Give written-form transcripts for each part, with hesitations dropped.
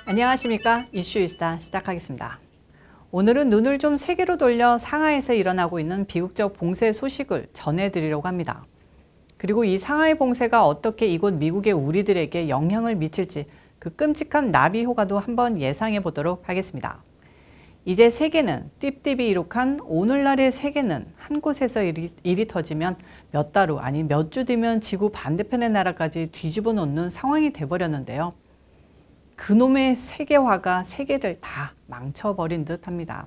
안녕하십니까. 이슈이스타 시작하겠습니다. 오늘은 눈을 좀 세계로 돌려 상하이에서 일어나고 있는 비극적 봉쇄 소식을 전해드리려고 합니다. 그리고 이 상하이 봉쇄가 어떻게 이곳 미국의 우리들에게 영향을 미칠지 그 끔찍한 나비 효과도 한번 예상해 보도록 하겠습니다. 이제 세계는 띠띠비 이룩한 오늘날의 세계는 한 곳에서 일이 터지면 몇 달 후 아니 몇 주 뒤면 지구 반대편의 나라까지 뒤집어 놓는 상황이 돼버렸는데요. 그놈의 세계화가 세계를 다 망쳐버린 듯 합니다.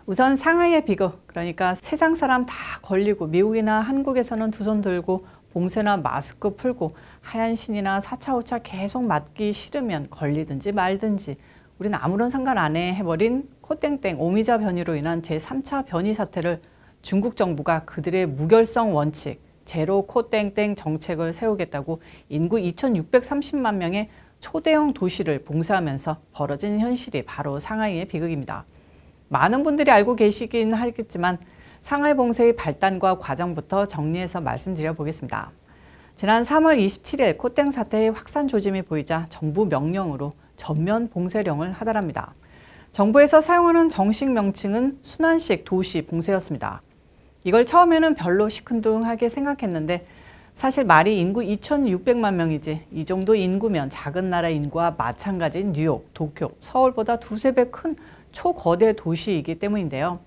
우선 상하이의 비극, 그러니까 세상 사람 다 걸리고 미국이나 한국에서는 두 손 들고 봉쇄나 마스크 풀고 하얀 신이나 4차, 5차 계속 맞기 싫으면 걸리든지 말든지 우리는 아무런 상관 안 해 해버린 코땡땡 오미자 변이로 인한 제3차 변이 사태를 중국 정부가 그들의 무결성 원칙 제로 코땡땡 정책을 세우겠다고 인구 2630만 명의 초대형 도시를 봉쇄하면서 벌어진 현실이 바로 상하이의 비극입니다. 많은 분들이 알고 계시긴 하겠지만 상하이 봉쇄의 발단과 과정부터 정리해서 말씀드려 보겠습니다. 지난 3월 27일 코땡 사태의 확산 조짐이 보이자 정부 명령으로 전면 봉쇄령을 하달합니다. 정부에서 사용하는 정식 명칭은 순환식 도시 봉쇄였습니다. 이걸 처음에는 별로 시큰둥하게 생각했는데 사실 말이 인구 2600만 명이지 이 정도 인구면 작은 나라 인구와 마찬가지인 뉴욕, 도쿄, 서울보다 두세 배 큰 초거대 도시이기 때문인데요.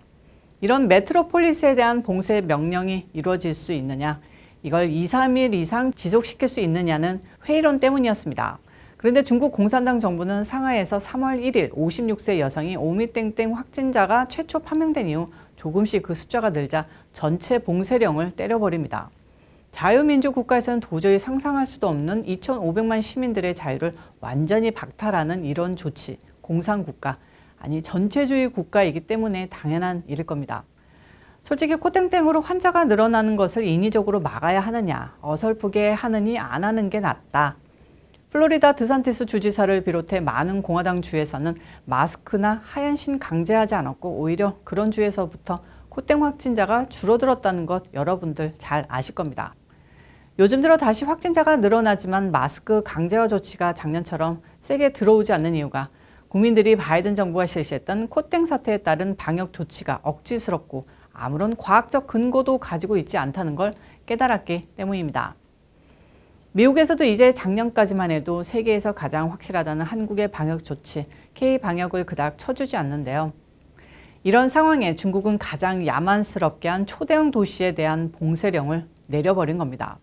이런 메트로폴리스에 대한 봉쇄 명령이 이루어질 수 있느냐, 이걸 2, 3일 이상 지속시킬 수 있느냐는 회의론 때문이었습니다. 그런데 중국 공산당 정부는 상하이에서 3월 1일 56세 여성이 오미땡땡 확진자가 최초 판명된 이후 조금씩 그 숫자가 늘자 전체 봉쇄령을 때려버립니다. 자유민주 국가에서는 도저히 상상할 수도 없는 2,500만 시민들의 자유를 완전히 박탈하는 이런 조치, 공산국가, 아니 전체주의 국가이기 때문에 당연한 일일 겁니다. 솔직히 코땡땡으로 환자가 늘어나는 것을 인위적으로 막아야 하느냐, 어설프게 하느니 안 하는 게 낫다. 플로리다 드산티스 주지사를 비롯해 많은 공화당 주에서는 마스크나 하얀 신 강제하지 않았고 오히려 그런 주에서부터 코땡 확진자가 줄어들었다는 것 여러분들 잘 아실 겁니다. 요즘 들어 다시 확진자가 늘어나지만 마스크 강제화 조치가 작년처럼 세게 들어오지 않는 이유가 국민들이 바이든 정부가 실시했던 코땡 사태에 따른 방역 조치가 억지스럽고 아무런 과학적 근거도 가지고 있지 않다는 걸 깨달았기 때문입니다. 미국에서도 이제 작년까지만 해도 세계에서 가장 확실하다는 한국의 방역 조치, K-방역을 그닥 쳐주지 않는데요. 이런 상황에 중국은 가장 야만스럽게 한 초대형 도시에 대한 봉쇄령을 내려버린 겁니다.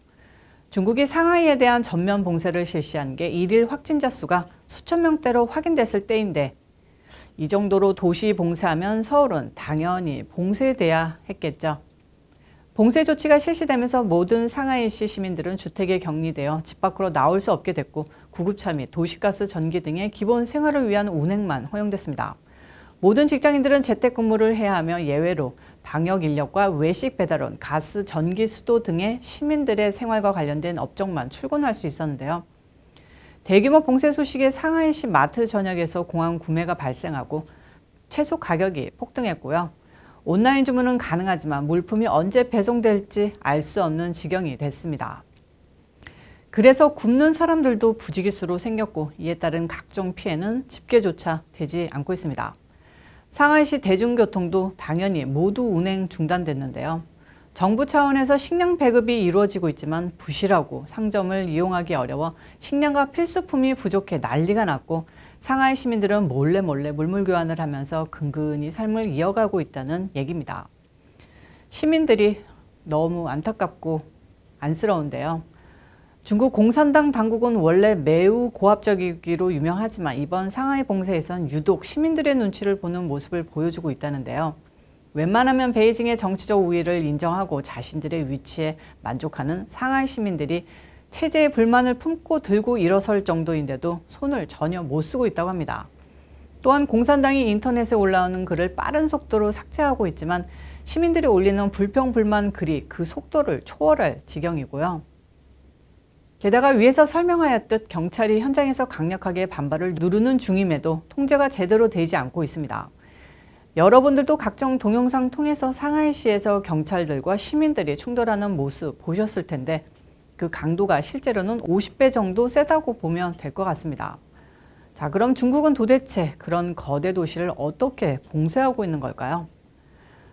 중국이 상하이에 대한 전면 봉쇄를 실시한 게 일일 확진자 수가 수천 명대로 확인됐을 때인데 이 정도로 도시 봉쇄하면 서울은 당연히 봉쇄돼야 했겠죠. 봉쇄 조치가 실시되면서 모든 상하이시 시민들은 주택에 격리되어 집 밖으로 나올 수 없게 됐고 구급차 및 도시가스 전기 등의 기본 생활을 위한 운행만 허용됐습니다. 모든 직장인들은 재택근무를 해야 하며 예외로 방역 인력과 외식 배달원, 가스, 전기, 수도 등의 시민들의 생활과 관련된 업종만 출근할 수 있었는데요. 대규모 봉쇄 소식에 상하이시 마트 전역에서 공항 구매가 발생하고 채소 가격이 폭등했고요. 온라인 주문은 가능하지만 물품이 언제 배송될지 알 수 없는 지경이 됐습니다. 그래서 굶는 사람들도 부지기수로 생겼고 이에 따른 각종 피해는 집계조차 되지 않고 있습니다. 상하이시 대중교통도 당연히 모두 운행 중단됐는데요. 정부 차원에서 식량 배급이 이루어지고 있지만 부실하고 상점을 이용하기 어려워 식량과 필수품이 부족해 난리가 났고 상하이 시민들은 몰래 물물 교환을 하면서 근근히 삶을 이어가고 있다는 얘기입니다. 시민들이 너무 안타깝고 안쓰러운데요. 중국 공산당 당국은 원래 매우 고압적이기로 유명하지만 이번 상하이 봉쇄에선 유독 시민들의 눈치를 보는 모습을 보여주고 있다는데요. 웬만하면 베이징의 정치적 우위를 인정하고 자신들의 위치에 만족하는 상하이 시민들이 체제에 불만을 품고 들고 일어설 정도인데도 손을 전혀 못 쓰고 있다고 합니다. 또한 공산당이 인터넷에 올라오는 글을 빠른 속도로 삭제하고 있지만 시민들이 올리는 불평, 불만 글이 그 속도를 초월할 지경이고요. 게다가 위에서 설명하였듯 경찰이 현장에서 강력하게 반발을 누르는 중임에도 통제가 제대로 되지 않고 있습니다. 여러분들도 각종 동영상 통해서 상하이시에서 경찰들과 시민들이 충돌하는 모습 보셨을 텐데 그 강도가 실제로는 50배 정도 세다고 보면 될 것 같습니다. 자, 그럼 중국은 도대체 그런 거대 도시를 어떻게 봉쇄하고 있는 걸까요?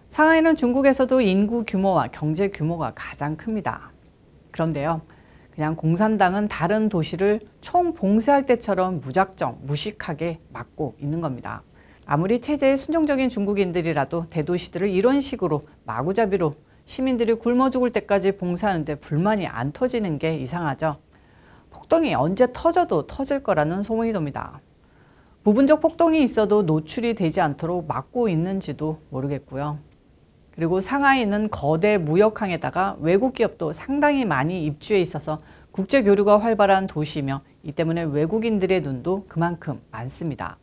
상하이는 중국에서도 인구 규모와 경제 규모가 가장 큽니다. 그런데요, 그냥 공산당은 다른 도시를 총 봉쇄할 때처럼 무작정 무식하게 막고 있는 겁니다. 아무리 체제에 순종적인 중국인들이라도 대도시들을 이런 식으로 마구잡이로 시민들이 굶어 죽을 때까지 봉쇄하는데 불만이 안 터지는 게 이상하죠. 폭동이 언제 터져도 터질 거라는 소문이 돕니다. 부분적 폭동이 있어도 노출이 되지 않도록 막고 있는지도 모르겠고요. 그리고 상하이는 거대 무역항에다가 외국 기업도 상당히 많이 입주해 있어서 국제 교류가 활발한 도시이며 이 때문에 외국인들의 눈도 그만큼 많습니다.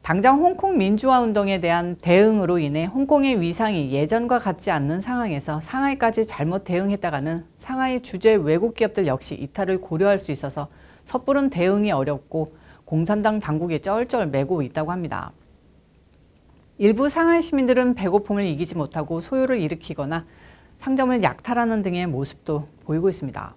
당장 홍콩 민주화 운동에 대한 대응으로 인해 홍콩의 위상이 예전과 같지 않는 상황에서 상하이까지 잘못 대응했다가는 상하이 주재 외국 기업들 역시 이탈을 고려할 수 있어서 섣부른 대응이 어렵고 공산당 당국이 쩔쩔 매고 있다고 합니다. 일부 상하이 시민들은 배고픔을 이기지 못하고 소요를 일으키거나 상점을 약탈하는 등의 모습도 보이고 있습니다.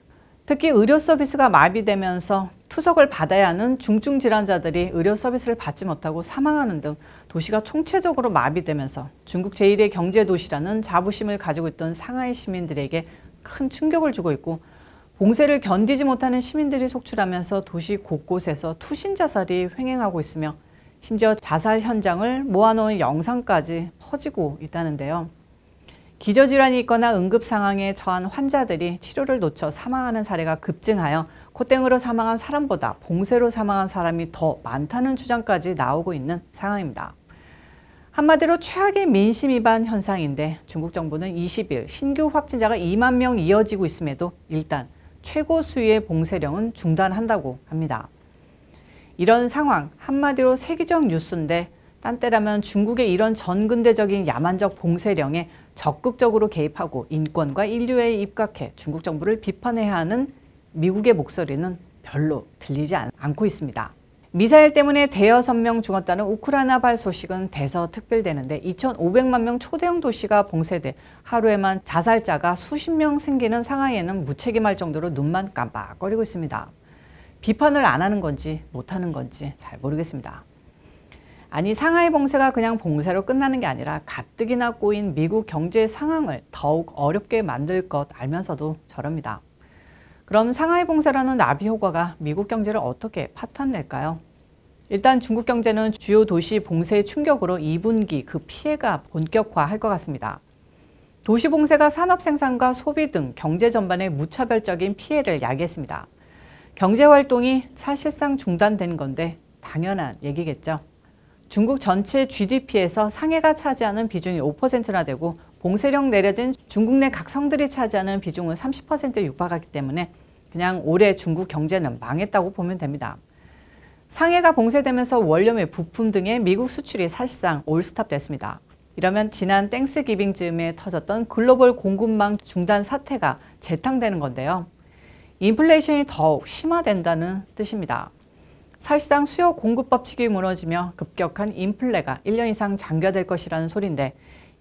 특히 의료 서비스가 마비되면서 투석을 받아야 하는 중증 질환자들이 의료 서비스를 받지 못하고 사망하는 등 도시가 총체적으로 마비되면서 중국 제1의 경제 도시라는 자부심을 가지고 있던 상하이 시민들에게 큰 충격을 주고 있고 봉쇄를 견디지 못하는 시민들이 속출하면서 도시 곳곳에서 투신 자살이 횡행하고 있으며 심지어 자살 현장을 모아놓은 영상까지 퍼지고 있다는데요. 기저질환이 있거나 응급 상황에 처한 환자들이 치료를 놓쳐 사망하는 사례가 급증하여 콧땡으로 사망한 사람보다 봉쇄로 사망한 사람이 더 많다는 주장까지 나오고 있는 상황입니다. 한마디로 최악의 민심 위반 현상인데 중국 정부는 20일 신규 확진자가 2만 명 이어지고 있음에도 일단 최고 수위의 봉쇄령은 중단한다고 합니다. 이런 상황 한마디로 세계적 뉴스인데 딴 때라면 중국의 이런 전근대적인 야만적 봉쇄령에 적극적으로 개입하고 인권과 인류에 입각해 중국 정부를 비판해야 하는 미국의 목소리는 별로 들리지 않고 있습니다. 미사일 때문에 대여섯 명 죽었다는 우크라이나발 소식은 대서특필되는데 2,500만 명 초대형 도시가 봉쇄돼 하루에만 자살자가 수십 명 생기는 상하이에는 무책임할 정도로 눈만 깜빡거리고 있습니다. 비판을 안 하는 건지 못하는 건지 잘 모르겠습니다. 아니 상하이 봉쇄가 그냥 봉쇄로 끝나는 게 아니라 가뜩이나 꼬인 미국 경제 상황을 더욱 어렵게 만들 것 알면서도 저럽니다. 그럼 상하이 봉쇄라는 나비 효과가 미국 경제를 어떻게 파탄낼까요? 일단 중국 경제는 주요 도시 봉쇄의 충격으로 2분기 그 피해가 본격화할 것 같습니다. 도시 봉쇄가 산업 생산과 소비 등 경제 전반에 무차별적인 피해를 야기했습니다. 경제 활동이 사실상 중단된 건데 당연한 얘기겠죠. 중국 전체 GDP에서 상해가 차지하는 비중이 5%나 되고 봉쇄령 내려진 중국 내 각 성들이 차지하는 비중은 30%에 육박하기 때문에 그냥 올해 중국 경제는 망했다고 보면 됩니다. 상해가 봉쇄되면서 원료 및 부품 등의 미국 수출이 사실상 올스톱 됐습니다. 이러면 지난 땡스기빙 즈음에 터졌던 글로벌 공급망 중단 사태가 재탕되는 건데요. 인플레이션이 더욱 심화된다는 뜻입니다. 사실상 수요 공급 법칙이 무너지며 급격한 인플레가 1년 이상 장기화될 것이라는 소리인데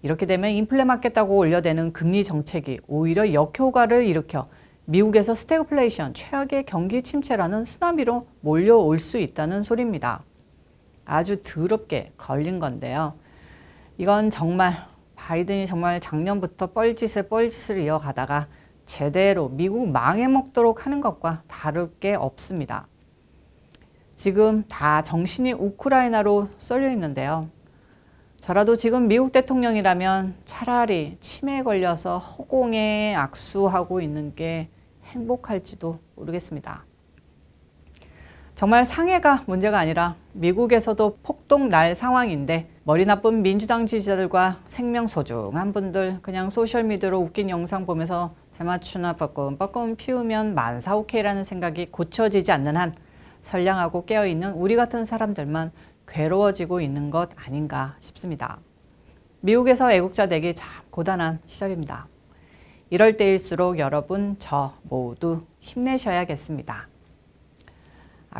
이렇게 되면 인플레 막겠다고 올려대는 금리 정책이 오히려 역효과를 일으켜 미국에서 스태그플레이션, 최악의 경기 침체라는 쓰나미로 몰려올 수 있다는 소리입니다. 아주 더럽게 걸린 건데요. 이건 정말 바이든이 정말 작년부터 뻘짓을 이어가다가 제대로 미국 망해 먹도록 하는 것과 다를 게 없습니다. 지금 다 정신이 우크라이나로 쏠려 있는데요. 저라도 지금 미국 대통령이라면 차라리 치매에 걸려서 허공에 악수하고 있는 게 행복할지도 모르겠습니다. 정말 상해가 문제가 아니라 미국에서도 폭동 날 상황인데 머리 나쁜 민주당 지지자들과 생명 소중한 분들 그냥 소셜미디어로 웃긴 영상 보면서 대마추나 뻐끔뻐끔 피우면 만사 오케이라는 생각이 고쳐지지 않는 한 선량하고 깨어있는 우리 같은 사람들만 괴로워지고 있는 것 아닌가 싶습니다. 미국에서 애국자 되기 참 고단한 시절입니다. 이럴 때일수록 여러분 저 모두 힘내셔야겠습니다.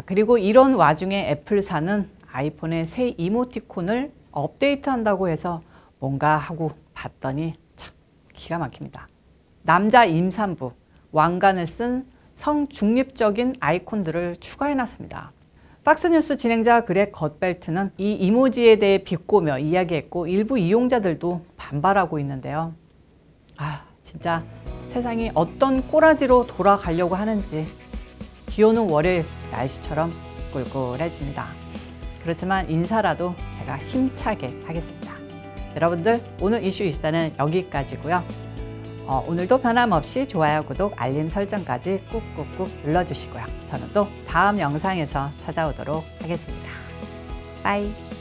그리고 이런 와중에 애플사는 아이폰의 새 이모티콘을 업데이트 한다고 해서 뭔가 하고 봤더니 참 기가 막힙니다. 남자 임산부, 왕관을 쓴 성중립적인 아이콘들을 추가해놨습니다. 팍스뉴스 진행자 그렉 겉벨트는 이 이모지에 대해 비꼬며 이야기했고 일부 이용자들도 반발하고 있는데요. 진짜 세상이 어떤 꼬라지로 돌아가려고 하는지 비오는 월요일 날씨처럼 꿀꿀해집니다. 그렇지만 인사라도 제가 힘차게 하겠습니다. 여러분들 오늘 이슈 이슈다는 여기까지고요. 오늘도 변함없이 좋아요, 구독, 알림 설정까지 꾹꾹꾹 눌러주시고요. 저는 또 다음 영상에서 찾아오도록 하겠습니다. 빠이.